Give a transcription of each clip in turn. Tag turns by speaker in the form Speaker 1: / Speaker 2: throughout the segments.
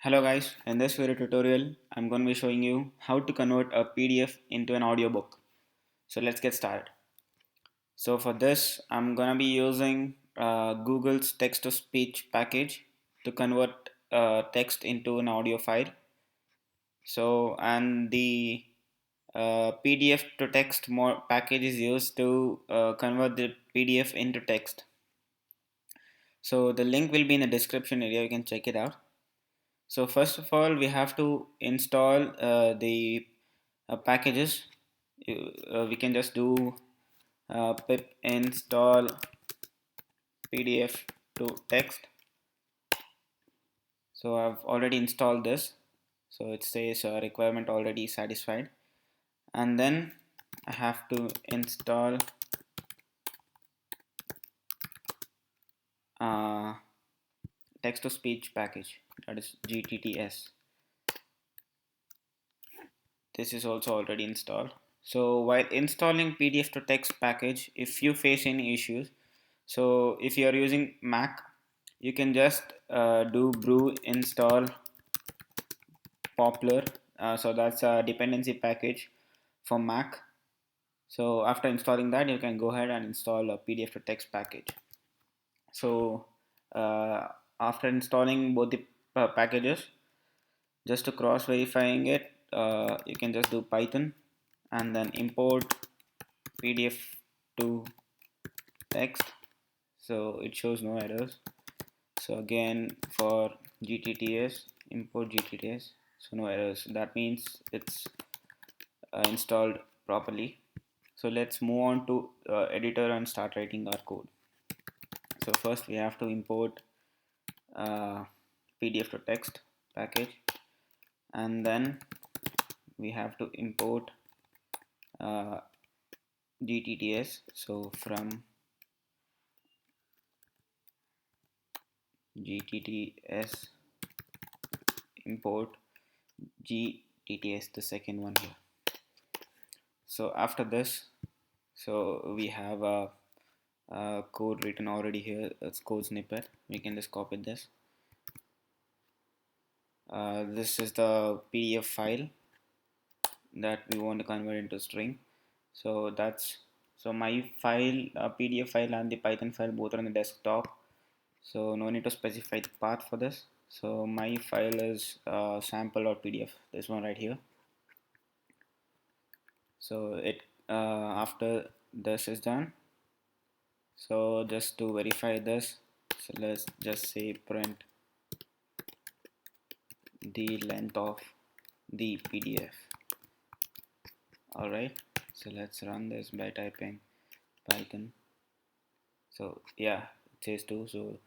Speaker 1: Hello guys, in this video tutorial I'm going to be showing you how to convert a PDF into an audiobook. So let's get started. So for this I'm going to be using Google's text-to-speech package to convert text into an audio file. So and the PDF to text package is used to convert the PDF into text. So the link will be in the description area, you can check it out. So first of all, we have to install the packages. We can just do pip install PDF to text. So I've already installed this. So it says requirement already satisfied. And then I have to install uh, text to speech package, that is GTTS. This is also already installed. So while installing PDF to text package, if you face any issues, so if you are using Mac, you can just do brew install poppler. So that's a dependency package for Mac. So after installing that, you can go ahead and install a PDF to text package. So uh, after installing both the packages, just to cross verifying it, you can just do Python and then import PDF to text. So it shows no errors. So again for GTTS, import GTTS, so no errors. That means it's installed properly. So let's move on to editor and start writing our code. So first we have to import PDF to text package, and then we have to import uh, GTTS. So from GTTS import GTTS, the second one here. So after this, so we have a code written already here. It's code snippet. We can just copy this. This is the PDF file that we want to convert into string. So my file, PDF file and the Python file both are on the desktop. So no need to specify the path for this. So my file is sample.pdf. This one right here. So it after this is done, so just to verify this, so let's just say print the length of the PDF. Alright, so let's run this by typing Python. So yeah, it says 2. So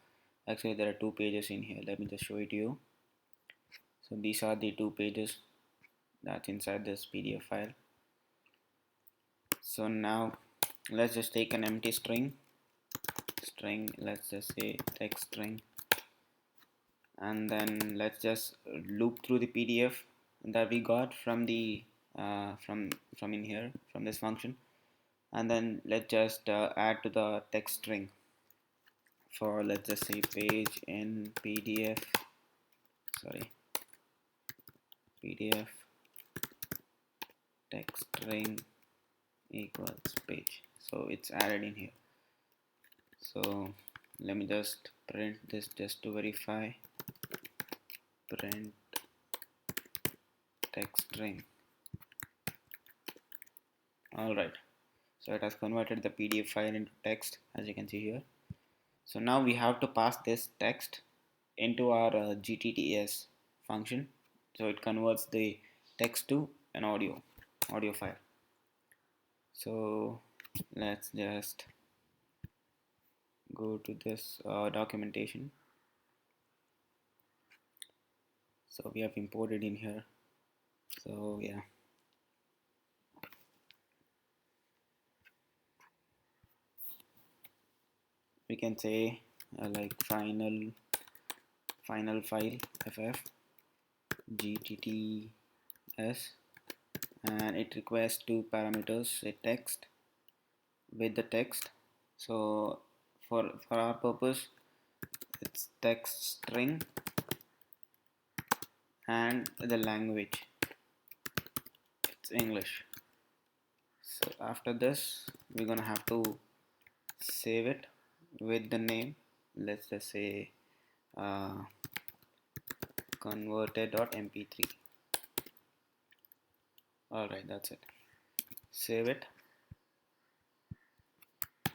Speaker 1: actually there are 2 pages in here. Let me just show it to you. So these are the 2 pages that's inside this PDF file. So now let's just take an empty string, let's just say text string, and then let's just loop through the PDF that we got from the from in here, from this function, and then let's just add to the text string for, let's just say, page in PDF text string equals page. So it's added in here. So let me just print this just to verify. Print text string. Alright, so it has converted the PDF file into text, as you can see here. So now we have to pass this text into our GTTS function. So it converts the text to an audio file. So let's just go to this documentation. So we have imported in here. So yeah, we can say like final file ff gtts, and it requires 2 parameters, a text with the text. So for our purpose, it's text string and the language, it's English. So after this we're gonna have to save it with the name, let's just say uh, converted.mp3. Alright, that's it. Save it.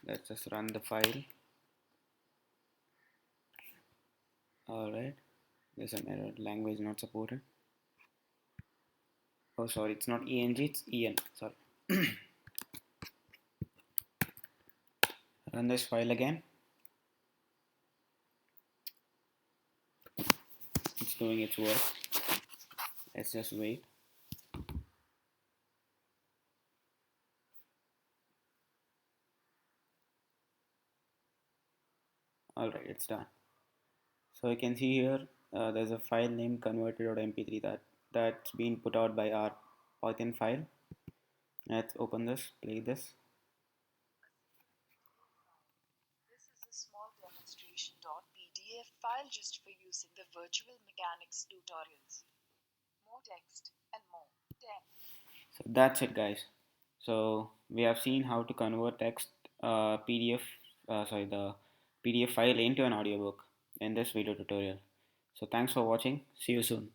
Speaker 1: Let's just run the file. Alright, there's an error, language not supported. Oh sorry, it's not eng, it's en, sorry. Run this file again. It's doing its work. Let's just wait. Alright, it's done. So you can see here there's a file named converted.mp3 that's been put out by our Python file. Let's open this, play this.
Speaker 2: This is a small demonstration.pdf file just for using the virtual mechanics tutorials. More text and more text.
Speaker 1: So that's it, guys. So we have seen how to convert text the PDF file into an audiobook in this video tutorial. So thanks for watching. See you soon.